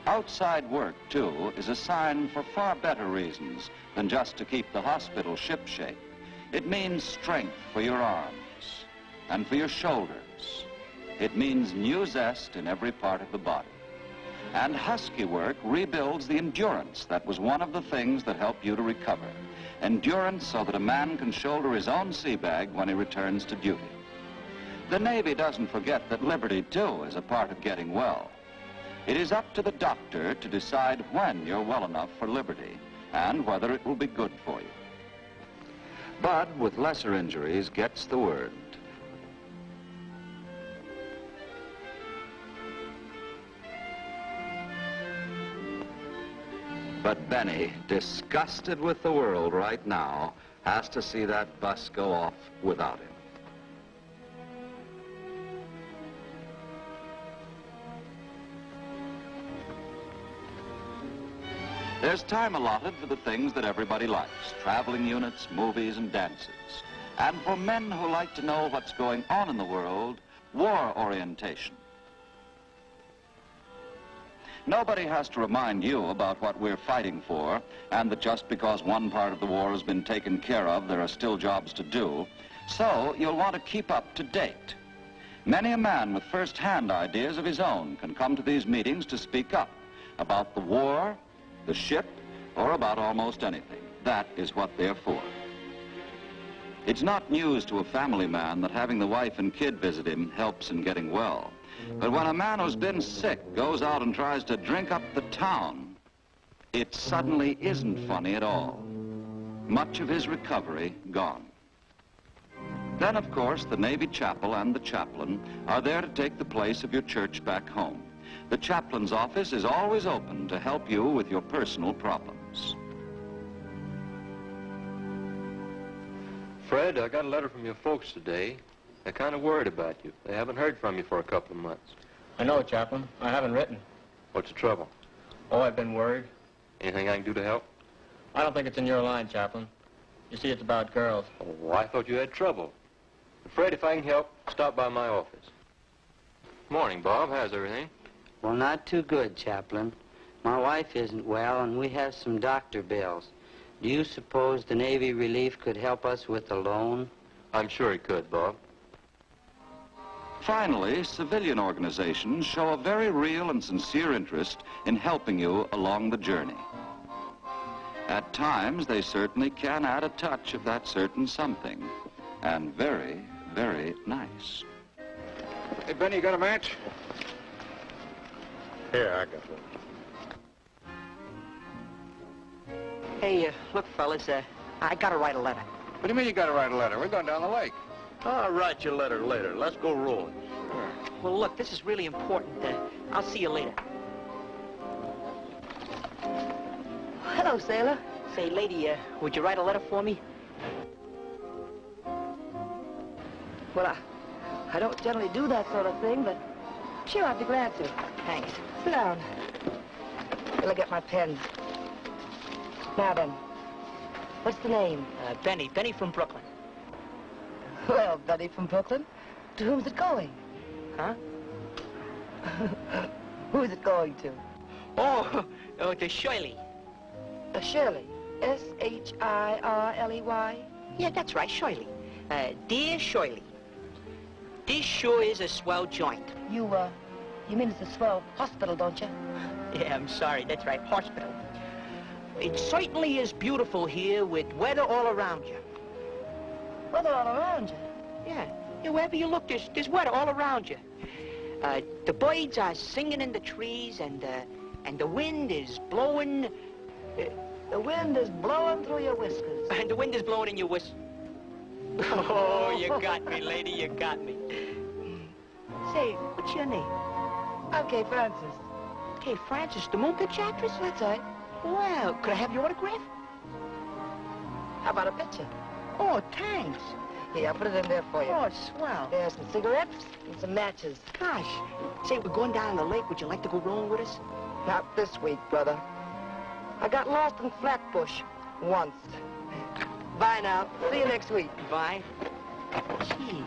Outside work, too, is a sign for far better reasons than just to keep the hospital shipshape. It means strength for your arms and for your shoulders. It means new zest in every part of the body. And husky work rebuilds the endurance that was one of the things that helped you to recover. Endurance so that a man can shoulder his own sea bag when he returns to duty. The Navy doesn't forget that liberty, too, is a part of getting well. It is up to the doctor to decide when you're well enough for liberty and whether it will be good for you. Bud, with lesser injuries, gets the word. But Benny, disgusted with the world right now, has to see that bus go off without him. There's time allotted for the things that everybody likes, traveling units, movies, and dances. And for men who like to know what's going on in the world, war orientation. Nobody has to remind you about what we're fighting for, and that just because one part of the war has been taken care of, there are still jobs to do. So you'll want to keep up to date. Many a man with first-hand ideas of his own can come to these meetings to speak up about the war, the ship, or about almost anything. That is what they're for. It's not news to a family man that having the wife and kid visit him helps in getting well. But when a man who's been sick goes out and tries to drink up the town, it suddenly isn't funny at all. Much of his recovery gone. Then, of course, the Navy chapel and the chaplain are there to take the place of your church back home. The chaplain's office is always open to help you with your personal problems. Fred, I got a letter from your folks today. They're kind of worried about you. They haven't heard from you for a couple of months. I know, Chaplain. I haven't written. What's the trouble? Oh, I've been worried. Anything I can do to help? I don't think it's in your line, Chaplain. You see, it's about girls. Oh, I thought you had trouble. Fred, if I can help, stop by my office. Morning, Bob. How's everything? Well, not too good, Chaplain. My wife isn't well, and we have some doctor bills. Do you suppose the Navy Relief could help us with a loan? I'm sure he could, Bob. Finally, civilian organizations show a very real and sincere interest in helping you along the journey. At times, they certainly can add a touch of that certain something. And very, very nice. Hey, Benny, you got a match? Here, I got one. Hey, look, fellas, I gotta write a letter. What do you mean you gotta write a letter? We're going down the lake. I'll write your letter later. Let's go rolling. Sure. Well, look, this is really important. I'll see you later. Hello, sailor. Say, lady, would you write a letter for me? Well, I don't generally do that sort of thing, but sure, I'd be glad to. Thanks. Sit down. Till I get my pen. Now then, what's the name? Benny. Benny from Brooklyn. Well, Benny from Brooklyn. To whom's it going? Huh? Who's it going to? Oh, to Shirley. Shirley. S-H-I-R-L-E-Y? Yeah, that's right, Shirley. Dear Shirley, this sure is a swell joint. You mean it's a swell hospital, don't you? Yeah, I'm sorry, that's right, hospital. It certainly is beautiful here with weather all around you. Weather all around you? Yeah, wherever you look, there's weather all around you. The birds are singing in the trees, and the wind is blowing. The wind is blowing through your whiskers. And the wind is blowing in your whiskers. Oh, you got me, lady, you got me. Say, what's your name? I'm Kay Francis. Kay Francis, the moon picture actress? That's right. Well, could I have your autograph? How about a picture? Oh, thanks. Here, I'll put it in there for you. Oh, swell. There's some cigarettes and some matches. Gosh. Say, we're going down the lake. Would you like to go rowing with us? Not this week, brother. I got lost in Flatbush once. Bye now. See you next week. Bye. Gee.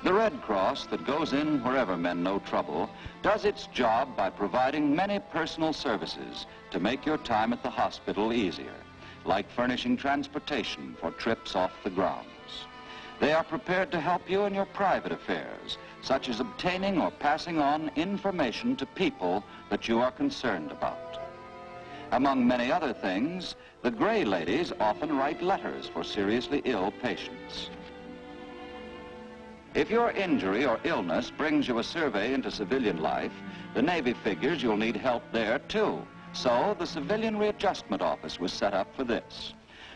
The Red Cross, that goes in wherever men know trouble, does its job by providing many personal services to make your time at the hospital easier, like furnishing transportation for trips off the grounds. They are prepared to help you in your private affairs, such as obtaining or passing on information to people that you are concerned about. Among many other things, the Gray Ladies often write letters for seriously ill patients. If your injury or illness brings you a survey into civilian life, the Navy figures you'll need help there too. So the Civilian Readjustment Office was set up for this.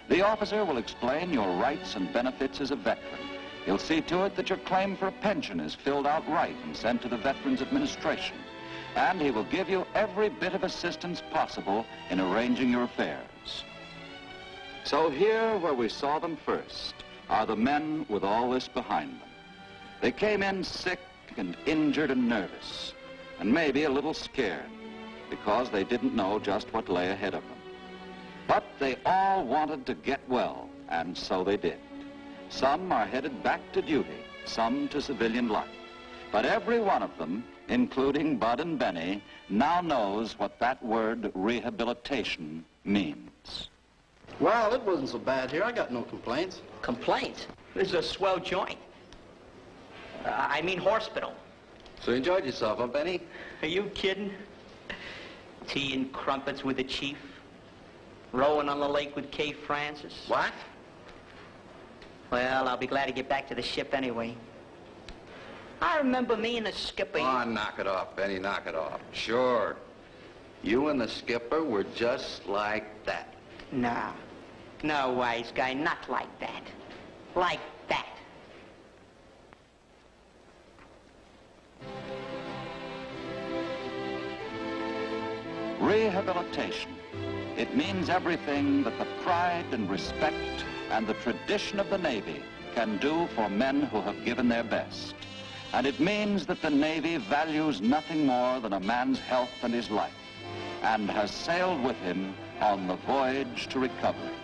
The officer will explain your rights and benefits as a veteran. He'll see to it that your claim for a pension is filled out right and sent to the Veterans Administration. And he will give you every bit of assistance possible in arranging your affairs. So here, where we saw them first, are the men with all this behind them. They came in sick and injured and nervous, and maybe a little scared, because they didn't know just what lay ahead of them. But they all wanted to get well, and so they did. Some are headed back to duty, some to civilian life. But every one of them, including Bud and Benny, now knows what that word rehabilitation means. Well, it wasn't so bad here. I got no complaints. Complaints? This is a swell joint. I mean hospital. So you enjoyed yourself, huh, Benny? Are you kidding? Tea and crumpets with the chief. Rowing on the lake with Kay Francis. What? Well, I'll be glad to get back to the ship anyway. I remember me and the skipper... Oh, knock it off, Benny, knock it off. Sure. You and the skipper were just like that. No. No, wise guy, not like that. Like that. Rehabilitation. It means everything that the pride and respect and the tradition of the Navy can do for men who have given their best. And it means that the Navy values nothing more than a man's health and his life, and has sailed with him on the voyage to recovery.